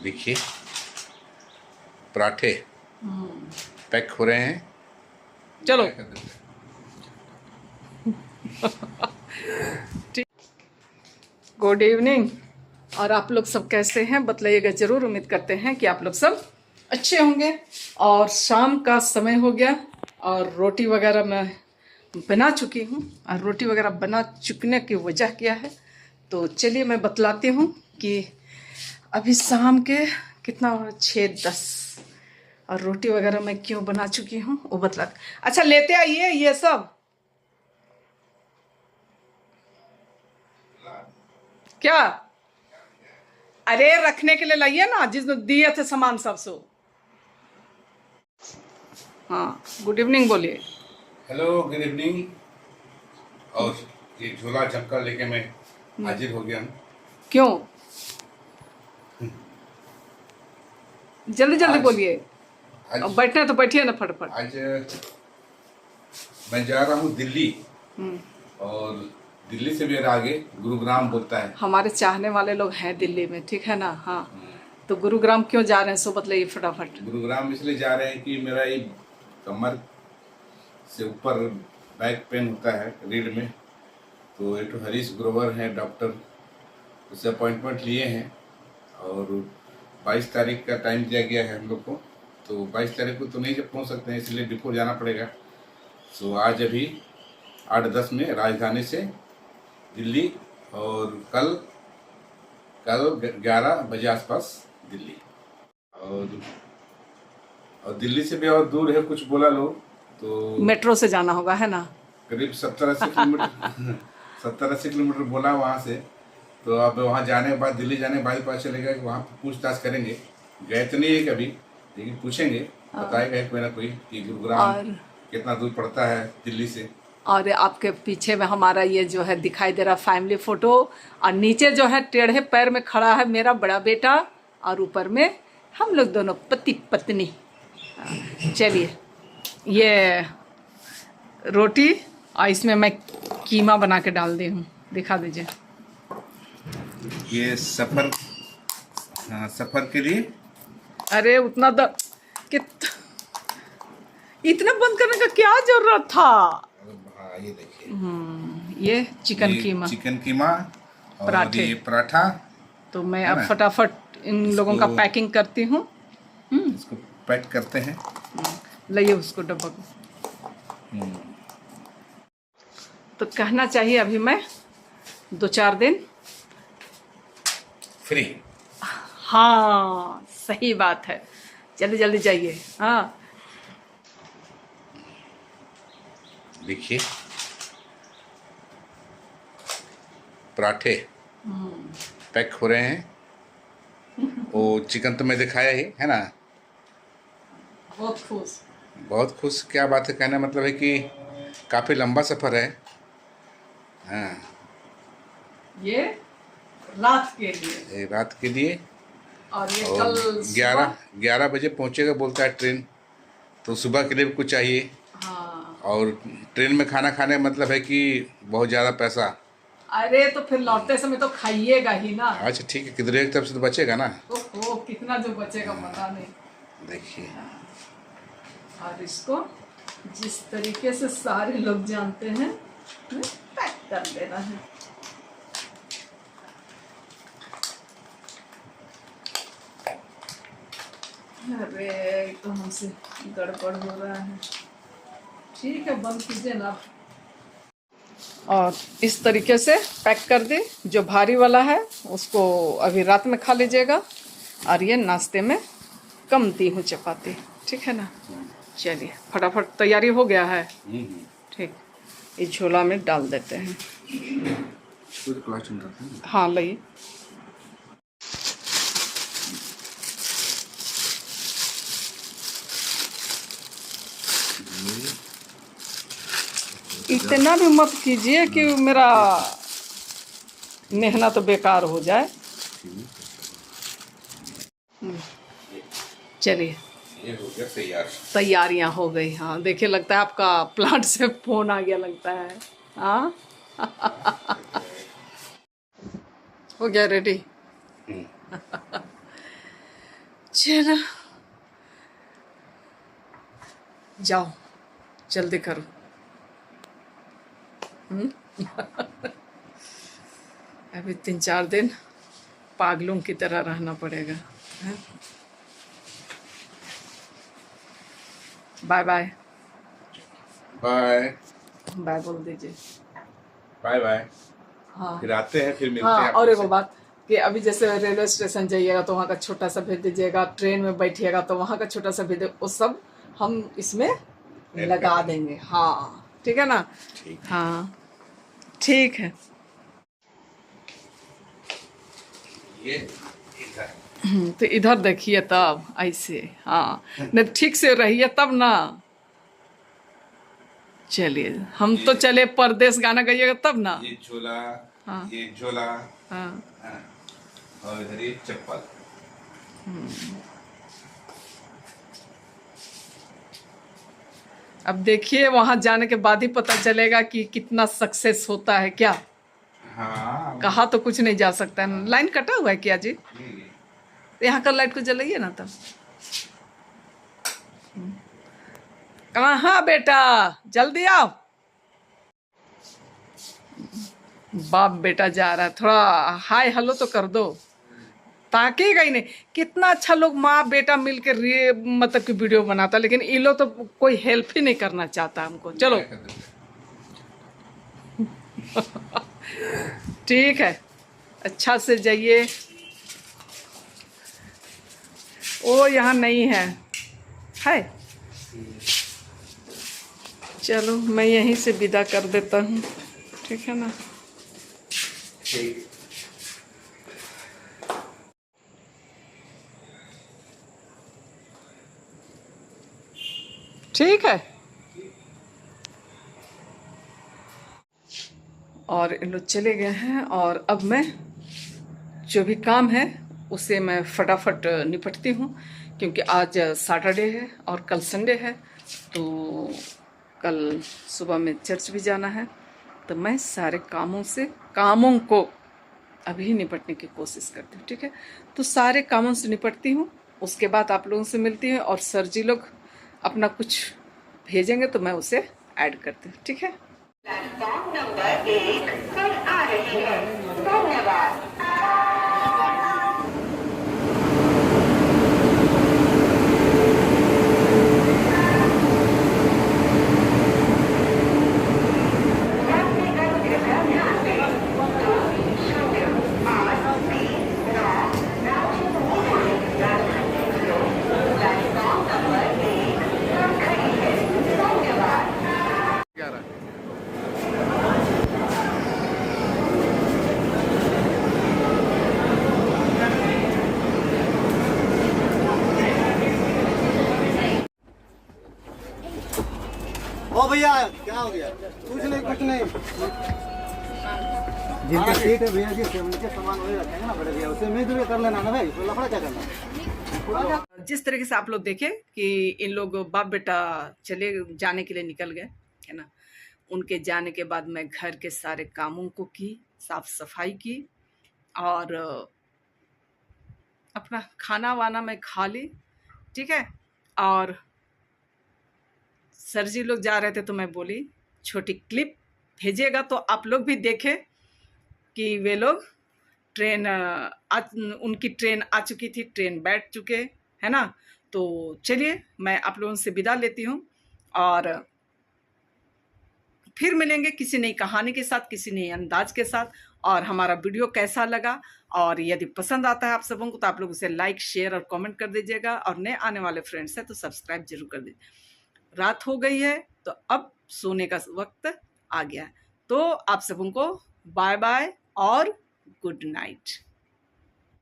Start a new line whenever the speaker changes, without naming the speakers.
देखिए पराठे पैक हो रहे हैं।
चलो गुड इवनिंग। और आप लोग सब कैसे हैं बताइएगा ज़रूर। उम्मीद करते हैं कि आप लोग सब अच्छे होंगे। और शाम का समय हो गया और रोटी वगैरह मैं बना चुकी हूँ। और रोटी वगैरह बना चुकने की वजह क्या है तो चलिए मैं बतलाती हूँ कि अभी शाम के कितना हो रहा है 6:10 और रोटी वगैरह मैं क्यों बना चुकी हूँ वो बतला। अच्छा लेते आइए ये सब। क्या? अरे रखने के लिए लाइए ना जिसने दिए थे सामान सब सो। हाँ गुड इवनिंग बोलिए।
Hello good evening. और ये झोला झपका लेके मैं हाजिर हो गया हूँ।
क्यों? जल्दी जल्दी
आज
बोलिए।
आज
अब बैठना है तो बैठिए ना फटाफट।
आज मैं जा रहा हूँ दिल्ली। और दिल्ली से भी आगे गुरुग्राम बोलता है।
हमारे चाहने वाले लोग हैं दिल्ली में, ठीक है ना। हाँ तो गुरुग्राम क्यों जा रहे हैं सो बतलाइए फटाफट।
गुरुग्राम इसलिए जा रहे हैं कि मेरा ये कमर से ऊपर बैक पेन होता है रीढ़ में। तो एक तो हरीश ग्रोवर हैं डॉक्टर, उससे अपॉइंटमेंट लिए हैं और 22 तारीख का टाइम दिया गया है हम लोग को। तो 22 तारीख को तो नहीं जब पहुंच सकते हैं, इसलिए बिफोर जाना पड़ेगा। सो आज अभी 8:10 में राजधानी से दिल्ली और कल 11 बजे आसपास दिल्ली। और दिल्ली से भी और दूर है कुछ बोला लोग तो
मेट्रो से जाना होगा है ना।
करीब 70-80 किलोमीटर 70-80 किलोमीटर बोला वहाँ से। तो अब वहाँ जाने के बाद दिल्ली जाने के बाद पता चलेगा कि वहाँ पूछताछ करेंगे। गए तो नहीं है कभी, लेकिन पूछेंगे, बताएगा कोई ना कोई कि गुरुग्राम कितना दूर पड़ता है दिल्ली से।
और आपके पीछे में हमारा ये जो है दिखाई दे रहा फैमिली फोटो और नीचे जो है टेढ़े पैर में खड़ा है मेरा बड़ा बेटा और ऊपर में हम लोग दोनों पति पत्नी। चलिए ये रोटी और इसमें मैं कीमा बना के डाल दी हूँ, दिखा दीजिए।
ये सफर, हाँ सफर के लिए।
अरे उतना कित इतना बंद करने का क्या जरूरत था।
हाँ ये देखिए
ये चिकन कीमा,
चिकन कीमा और
पराठे।
ये पराठा।
तो मैं अब फटाफट इन लोगों का पैकिंग करती हूँ।
इसको पैक करते हैं।
लाइए उसको डब्बा को। तो कहना चाहिए अभी मैं 2-4 दिन
फ्री।
हाँ सही बात है। जल्दी जल्दी जाइए। हाँ
देखिए पराठे पैक हो रहे हैं। वो चिकन तो मैं दिखाया ही है ना।
बहुत खुश।
बहुत खुश क्या बात है, कहने मतलब है कि काफ़ी लंबा सफ़र है। हाँ
ये रात के लिए।
ये रात के लिए।
और ये
और
कल
11 बजे पहुंचेगा बोलता है ट्रेन। तो सुबह के लिए भी कुछ चाहिए।
हाँ
और ट्रेन में खाना खाने का मतलब है कि बहुत ज़्यादा पैसा।
अरे तो फिर लौटते समय तो खाइएगा ही ना।
अच्छा ठीक है, किधर एक तरफ से तो बचेगा ना।
ओहो कितना जो बचेगा पता नहीं।
देखिए
और इसको जिस तरीके से सारे लोग जानते हैं पैक कर देना है। अरे तो हमसे गड़बड़ हो रहा है। ठीक है बंद कीजिए ना। और इस तरीके से पैक कर दे। जो भारी वाला है उसको अभी रात में खा लीजिएगा और ये नाश्ते में कम दी हूँ चपाती, ठीक है ना। चलिए फटाफट तैयारी हो गया है। ठीक इस झोला में डाल देते हैं। हाँ लाइए। इतना भी मत कीजिए कि मेरा मेहनत बेकार हो जाए। चलिए
ये हो गया तैयार।
तैयारियां हो गई। हाँ देखिए लगता है आपका प्लांट से फोन आ गया लगता है। हाँ हो गया रेडी। चलो जाओ जल्दी करो। अभी 3-4 दिन पागलों की तरह रहना पड़ेगा। Bye bye.
बाय
बाय बोल दीजिए।
Bye bye.
हाँ
फिर आते हैं, फिर मिलते
हाँ,
हैं
और
आप
एक बात कि अभी जैसे रेलवे स्टेशन जाइएगा तो वहाँ का छोटा सा भेज दीजिएगा, ट्रेन में बैठिएगा तो वहाँ का छोटा सा भेज दे, वो सब हम इसमें लगा देंगे। हाँ ठीक है ना।
ठीक।
हाँ ठीक है।
ये इधर
तो इधर देखिए तब ऐसे। हाँ नहीं ठीक से रहिए तब ना। चलिए हम तो चले परदेश गाना गाइएगा तब ना।
ये झोला,
हाँ
ये झोला,
हाँ
हाँ, और इधर ये चप्पल।
अब देखिए वहां जाने के बाद ही पता चलेगा कि कितना सक्सेस होता है क्या।
हाँ
कहा तो कुछ नहीं जा सकता है। लाइन कटा हुआ है क्या जी?
ये
यहाँ का लाइट को जलाइए ना तब। कहाँ बेटा जल्दी आओ। बाप बेटा जा रहा है, थोड़ा हाय हेलो तो कर दो। ताकेगा ही नहीं। कितना अच्छा लोग माँ बेटा मिलकर मतलब कि वीडियो बनाता, लेकिन ये लोग तो कोई हेल्प ही नहीं करना चाहता हमको। चलो
क्या कर देते
ठीक है, अच्छा से जाइए। ओ यहाँ नहीं है, है। चलो मैं यहीं से विदा कर देता हूँ, ठीक है ना।
ठीक।
ठीक है। और इन लोग चले गए हैं और अब मैं जो भी काम है उसे मैं फटाफट निपटती हूँ, क्योंकि आज सैटरडे है और कल संडे है, तो कल सुबह में चर्च भी जाना है। तो मैं सारे कामों को अभी निपटने की कोशिश करती हूँ, ठीक है। तो सारे कामों से निपटती हूँ, उसके बाद आप लोगों से मिलती हूँ। और सर जी लोग अपना कुछ भेजेंगे तो मैं उसे ऐड करती हूँ, ठीक है।
प्लेटफॉर्म नंबर 1 पर आ रही है। धन्यवाद।
ओ भैया क्या हो गया? कुछ नहीं जिनका सीट है भैया जी, उनके सामान वही रखेंगे ना बड़े भैया, उसे मिल कर लेना ना भाई, तो लफड़ा क्या करना।
जिस तरीके से आप लोग देखे कि इन लोग बाप बेटा चले जाने के लिए निकल गए, है ना। उनके जाने के बाद मैं घर के सारे कामों को की, साफ सफाई की, और अपना खाना वाना मैं खा ली, ठीक है। और सर जी लोग जा रहे थे तो मैं बोली छोटी क्लिप भेजिएगा तो आप लोग भी देखें कि वे लोग उनकी ट्रेन आ चुकी थी, ट्रेन बैठ चुके है ना। तो चलिए मैं आप लोगों से विदा लेती हूँ और फिर मिलेंगे किसी नई कहानी के साथ, किसी नए अंदाज के साथ। और हमारा वीडियो कैसा लगा और यदि पसंद आता है आप सबों को तो आप लोग उसे लाइक शेयर और कमेंट कर दीजिएगा। और नए आने वाले फ्रेंड्स हैं तो सब्सक्राइब जरूर कर दीजिए। रात हो गई है तो अब सोने का वक्त आ गया है, तो आप सबों को बाय बाय और गुड नाइट।